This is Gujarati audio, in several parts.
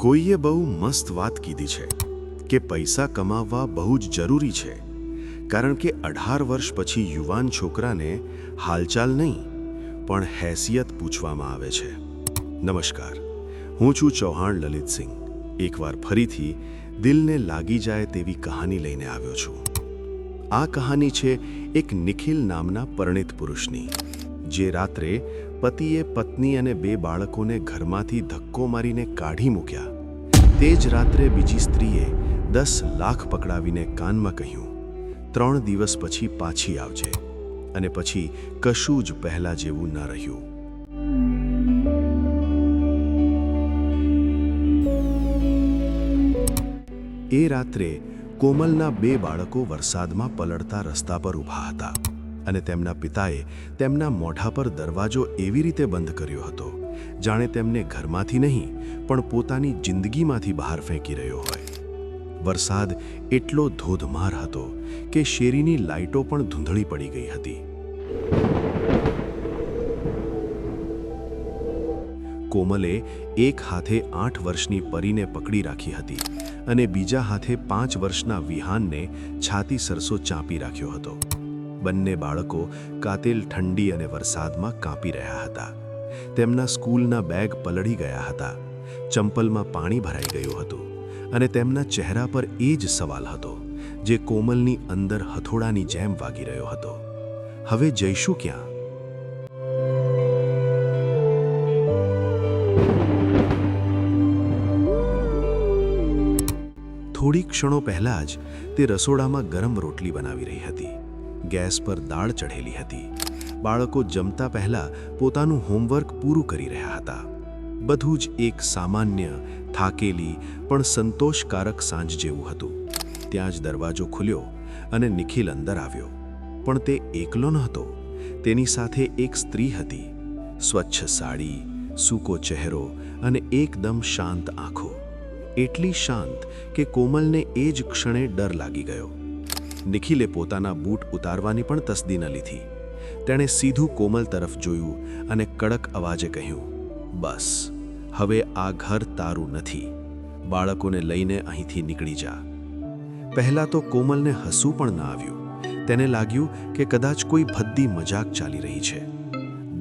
કોઈએ બહુ મસ્ત વાત કીધી છે કે પૈસા કમાવવા બહુ જ જરૂરી છે, કારણ કે 18 વર્ષ પછી યુવાન છોકરાને હાલચાલ નહીં પણ હેસિયત પૂછવામાં આવે છે. નમસ્કાર, હું છું ચૌહાણ લલિતસિંહ. એકવાર ફરીથી દિલને લાગી જાય તેવી કહાની લઈને આવ્યો છું. આ કહાની છે એક નિખિલ નામના પરિણીત પુરુષની, જે રાત્રે પતિએ પત્ની અને 2 બાળકોને ઘરમાંથી ધક્કો મારીને કાઢી મૂક્યા. તે જ રાત્રે બીજી સ્ત્રીએ 10 લાખ પકડાવીને કાનમાં કહ્યું, 3 દિવસ પછી પાછી આવજે. અને પછી કશું જ પહેલા જેવું ન રહ્યું. એ રાત્રે કોમલના 2 બાળકો વરસાદમાં પલળતા રસ્તા પર ઊભા હતા અને તેમના પિતાએ તેમના મોઢા પર દરવાજો એવી રીતે બંધ કર્યો હતો જાણે તેમને ઘરમાંથી નહીં પણ પોતાની જિંદગીમાંથી બહાર ફેંકી રહ્યો હોય. વરસાદ એટલો ધોધમાર હતો કે શેરીની લાઇટો પણ ધૂંધળી પડી ગઈ હતી. કોમલે એક હાથે 8 વર્ષની પરીને પકડી રાખી હતી અને બીજા હાથે 5 વર્ષના વિહાનને છાતી સરસો ચાંપી રાખ્યો હતો. બંને બાળકો કાતિલ ઠંડી અને વરસાદમાં કાંપી રહ્યા હતા. તેમના સ્કૂલના બેગ પલળી ગયા હતા, ચંપલમાં પાણી ભરાઈ ગયું હતું અને તેમના ચહેરા પર એ જ સવાલ હતો જે કોમલની અંદર હથોડાની જેમ વાગી રહ્યો હતો: હવે જઈશું ક્યાં? થોડી ક્ષણો પહેલાં જ તે રસોડામાં ગરમ રોટલી બનાવી રહી હતી. ગેસ પર દાળ ચઢેલી હતી. બાળકો જમતા પહેલા પોતાનું હોમવર્ક પૂરું કરી રહ્યા હતા. બધું જ એક સામાન્ય, થાકેલી પણ સંતોષકારક સાંજ જેવું હતું. ત્યાં જ દરવાજો ખુલ્યો અને નિખિલ અંદર આવ્યો. પણ તે એકલો નહોતો. તેની સાથે એક સ્ત્રી હતી. સ્વચ્છ સાડી, સૂકો ચહેરો અને એકદમ શાંત આંખો. એટલી શાંત કે કોમલને એ જ ક્ષણે ડર લાગી ગયો. નિખિલે પોતાના બૂટ ઉતારવાની પણ તસદી ન લીધી. તેણે સીધું કોમલ તરફ જોયું અને કડક અવાજે કહ્યું, બસ, હવે આ ઘર તારું નથી. બાળકોને લઈને અહીંથી નીકળી જા. પહેલાં તો કોમલને હસવું પણ ન આવ્યું. તેને લાગ્યું કે કદાચ કોઈ ભદ્દી મજાક ચાલી રહી છે.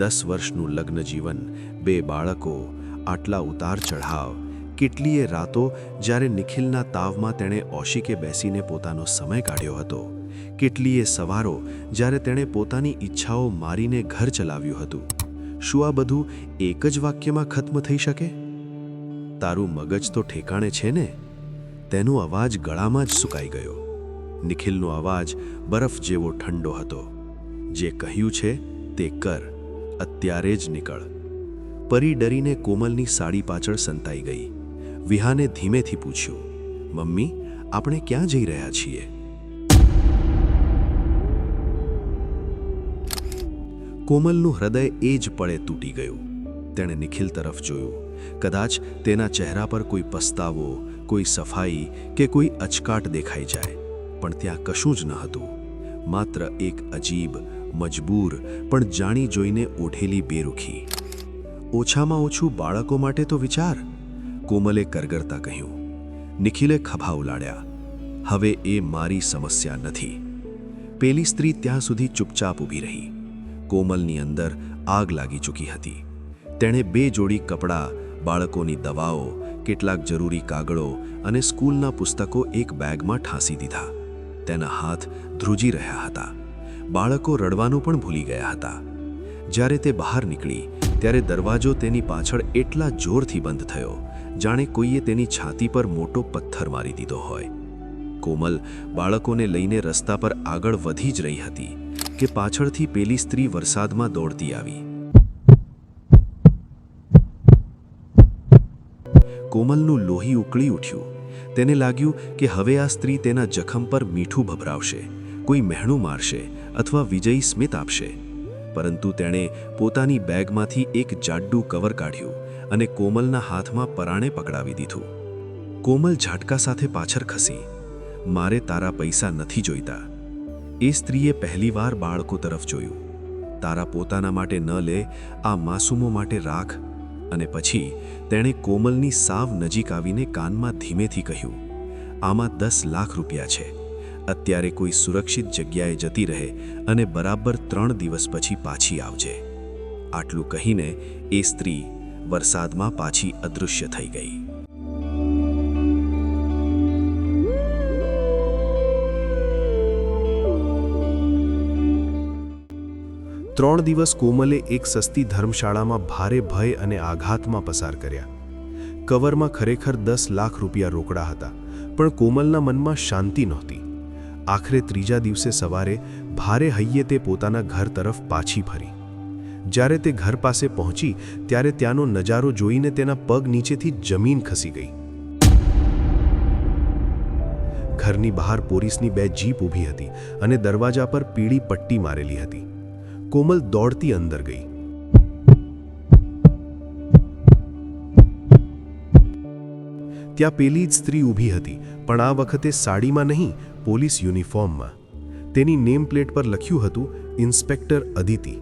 10 વર્ષનું લગ્ન જીવન, 2 બાળકો, આટલા ઉતાર ચઢાવ, કેટલીય રાતો જ્યારે નિખિલના તાવમાં તેણે ઓશિકે બેસીને પોતાનો સમય કાઢ્યો હતો, કેટલીય સવારો જ્યારે તેણે પોતાની ઈચ્છાઓ મારીને ઘર ચલાવ્યું હતું. શું આ બધું એક જ વાક્યમાં ખત્મ થઈ શકે? તારું મગજ તો ઠેકાણે છે ને? તેનો અવાજ ગળામાં જ સુકાઈ ગયો. નિખિલનો અવાજ બરફ જેવો ઠંડો હતો. જે કહ્યું છે તે કર, અત્યારે જ નીકળ. પરી ડરીને કોમલની સાડી પાછળ સંતાઈ ગઈ. વિહાને ધીમેથી પૂછ્યું, મમ્મી, આપણે ક્યાં જઈ રહ્યા છીએ? કોમલનું હૃદય એ જ પળે તૂટી ગયું. તેણે નિખિલ તરફ જોયું. કદાચ તેના ચહેરા પર કોઈ પસ્તાવો, કોઈ સફાઈ કે કોઈ અચકાટ દેખાઈ જાય, પણ ત્યાં કશું જ ન હતું. માત્ર એક અજીબ, મજબૂર પણ જાણી જોઈને ઓઢેલી બેરુખી. ઓછામાં ઓછું બાળકો માટે તો વિચાર, કોમલે કરગરતા કહ્યું. નિખિલે ખભા ઉલાડ્યા. હવે એ મારી સમસ્યા નથી. પેલી સ્ત્રી ત્યાં સુધી ચૂપચાપ ઊભી રહી. કોમલની અંદર આગ લાગી ચૂકી હતી. તેણે 2 જોડી કપડાં, બાળકોની દવાઓ, કેટલાક જરૂરી કાગળો અને સ્કૂલના પુસ્તકો એક બેગમાં ઠાંસી દીધા. તેના હાથ ધ્રુજી રહ્યા હતા. બાળકો રડવાનું પણ ભૂલી ગયા હતા. જ્યારે તે બહાર નીકળી ત્યારે દરવાજો તેની પાછળ એટલા જોરથી બંધ થયો જાણે કોઈએ તેની છાતી પર મોટો પથ્થર મારી દીધો હોય. કોમલ બાળકોને લઈને રસ્તા પર આગળ વધી જ રહી હતી કે પાછળથી પેલી સ્ત્રી વરસાદમાં દોડતી આવી. કોમલનું લોહી ઉકળી ઉઠ્યું. તેને લાગ્યું કે હવે આ સ્ત્રી તેના જખમ પર મીઠું ભભરાવશે, કોઈ મહેણું મારશે અથવા વિજયી સ્મિત આપશે. પરંતુ તેણે પોતાની બેગમાંથી એક જાડું કવર કાઢ્યું અને કોમલના હાથમાં પરાણે પકડાવી દીધું. કોમલ ઝાટકા સાથે પાછળ ખસી. મારે તારા પૈસા નથી જોઈતા. એ સ્ત્રીએ પહેલીવાર બાળકો તરફ જોયું. તારા પોતાના માટે ન લે, આ માસૂમો માટે રાખ. અને પછી તેણે કોમલની સાવ નજીક આવીને કાનમાં ધીમેથી કહ્યું, આમાં 10 લાખ રૂપિયા છે. અત્યારે કોઈ સુરક્ષિત જગ્યાએ જતી રહે અને બરાબર 3 દિવસ પછી પાછી આવજે. આટલું કહીને એ સ્ત્રી વરસાદમાં પાછી અદૃશ્ય થઈ ગઈ. 3 દિવસ કોમલે એક સસ્તી ધર્મશાળામાં ભારે ભય અને આઘાતમાં પસાર કર્યા. કવરમાં ખરેખર 10 લાખ રૂપિયા રોકડા હતા, પણ કોમલના મનમાં શાંતિ નહોતી. આખરે 3જા દિવસે સવારે ભારે હૈયે તે પોતાના ઘર તરફ પાછી ફરી. જ્યારે તે ઘર પાસે પહોંચી ત્યારે ત્યાંનો નજારો જોઈને તેના પગ નીચેથી જમીન ખસી ગઈ. ઘરની બહાર પોલીસની 2 જીપ ઊભી હતી અને દરવાજા પર પીળી પટ્ટી મારેલી હતી. કોમલ દોડતી અંદર ગઈ. ત્યાં પેલી જ સ્ત્રી ઊભી હતી, પણ આ વખતે સાડીમાં નહીં, પોલીસ યુનિફોર્મમાં. તેની નેમ પ્લેટ પર લખ્યું હતું, ઇન્સ્પેક્ટર અદિતિ.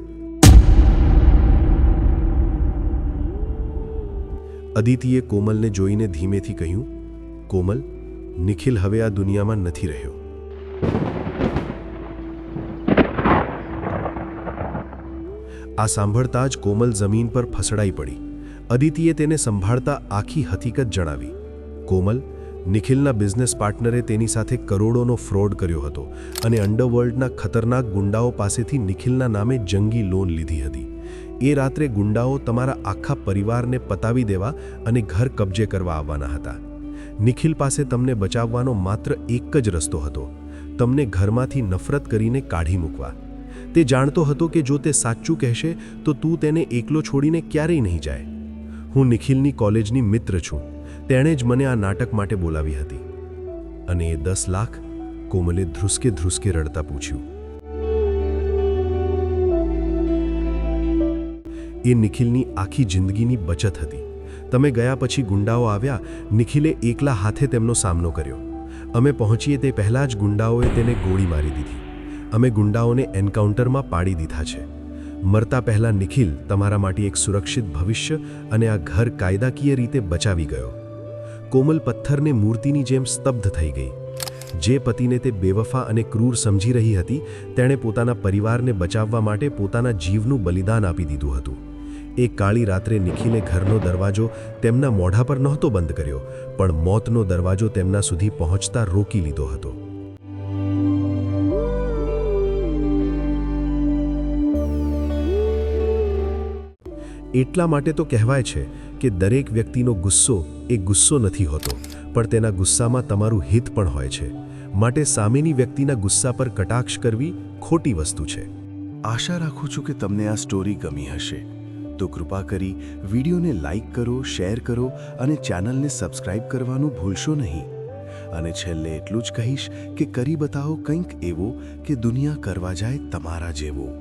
અદિતિએ કોમલને જોઈને ધીમેથી કહ્યું, કોમલ, નિખિલ હવે આ દુનિયામાં નથી રહ્યો. આ સાંભળતા જ કોમલ જમીન પર ફસડાઈ પડી. અદિતિએ તેને સંભાળતા આખી હકીકત જણાવી. કોમલ, નિખિલના બિઝનેસ પાર્ટનરે તેની સાથે કરોડોનો ફ્રોડ કર્યો હતો અને અંડરવર્લ્ડના ખતરનાક ગુંડાઓ પાસેથી નિખિલના નામે જંગી લોન લીધી હતી. એ રાત્રે ગુંડાઓ તમારા આખા પરિવારને પતાવી દેવા અને ઘર કબજે કરવા આવવાના હતા. નિખિલ પાસે તમને બચાવવાનો માત્ર એક જ રસ્તો હતો, તમને ઘરમાંથી નફરત કરીને કાઢી મૂકવા. તે જાણતો હતો કે જો તે સાચું કહેશે તો તું તેને એકલો છોડીને ક્યારેય નહીં જાય. હું નિખિલની કોલેજની મિત્ર છું. તેણે જ મને આ નાટક માટે બોલાવી હતી. અને એ 10 લાખ? કોમલે ધ્રુસકે ધ્રુસકે રડતા પૂછ્યું. એ નિખિલની આખી જિંદગીની બચત હતી. તમે ગયા પછી ગુંડાઓ આવ્યા. નિખિલે એકલા હાથે તેમનો સામનો કર્યો. અમે પહોંચીએ તે પહેલાં જ ગુંડાઓએ તેને ગોળી મારી દીધી. અમે ગુંડાઓને એન્કાઉન્ટરમાં પાડી દીધા છે. મરતા પહેલા નિખિલ તમારા માટે એક સુરક્ષિત ભવિષ્ય અને આ ઘર કાયદાકીય રીતે બચાવી ગયો. કોમલ પથ્થરને મૂર્તિની જેમ સ્તબ્ધ થઈ ગઈ. જે પતિને તે બેવફા અને ક્રૂર સમજી રહી હતી, તેણે પોતાના પરિવારને બચાવવા માટે પોતાના જીવનું બલિદાન આપી દીધું હતું. એક કાળી રાત્રે નિખિલે ઘરનો દરવાજો તેમના મોઢા પર નહોતો બંધ કર્યો, પણ મોતનો દરવાજો તેમના સુધી પહોંચતા રોકી લીધો હતો. એટલા માટે તો કહેવાય છે કે દરેક વ્યક્તિનો ગુસ્સો એ ગુસ્સો નથી હોતો, પણ તેના ગુસ્સામાં તમારું હિત પણ હોય છે. માટે સામેની વ્યક્તિના ગુસ્સા પર કટાક્ષ કરવી ખોટી વસ્તુ છે. આશા રાખું છું કે તમને આ સ્ટોરી ગમી હશે. તો કૃપા કરી વિડીયોને લાઈક કરો, શેર કરો અને ચેનલને સબસ્ક્રાઇબ કરવાનું ભૂલશો નહીં. અને છેલ્લે એટલું જ કહીશ કે કરી બતાવો કંઈક એવો કે દુનિયા કરવા જાય તમારા જેવો.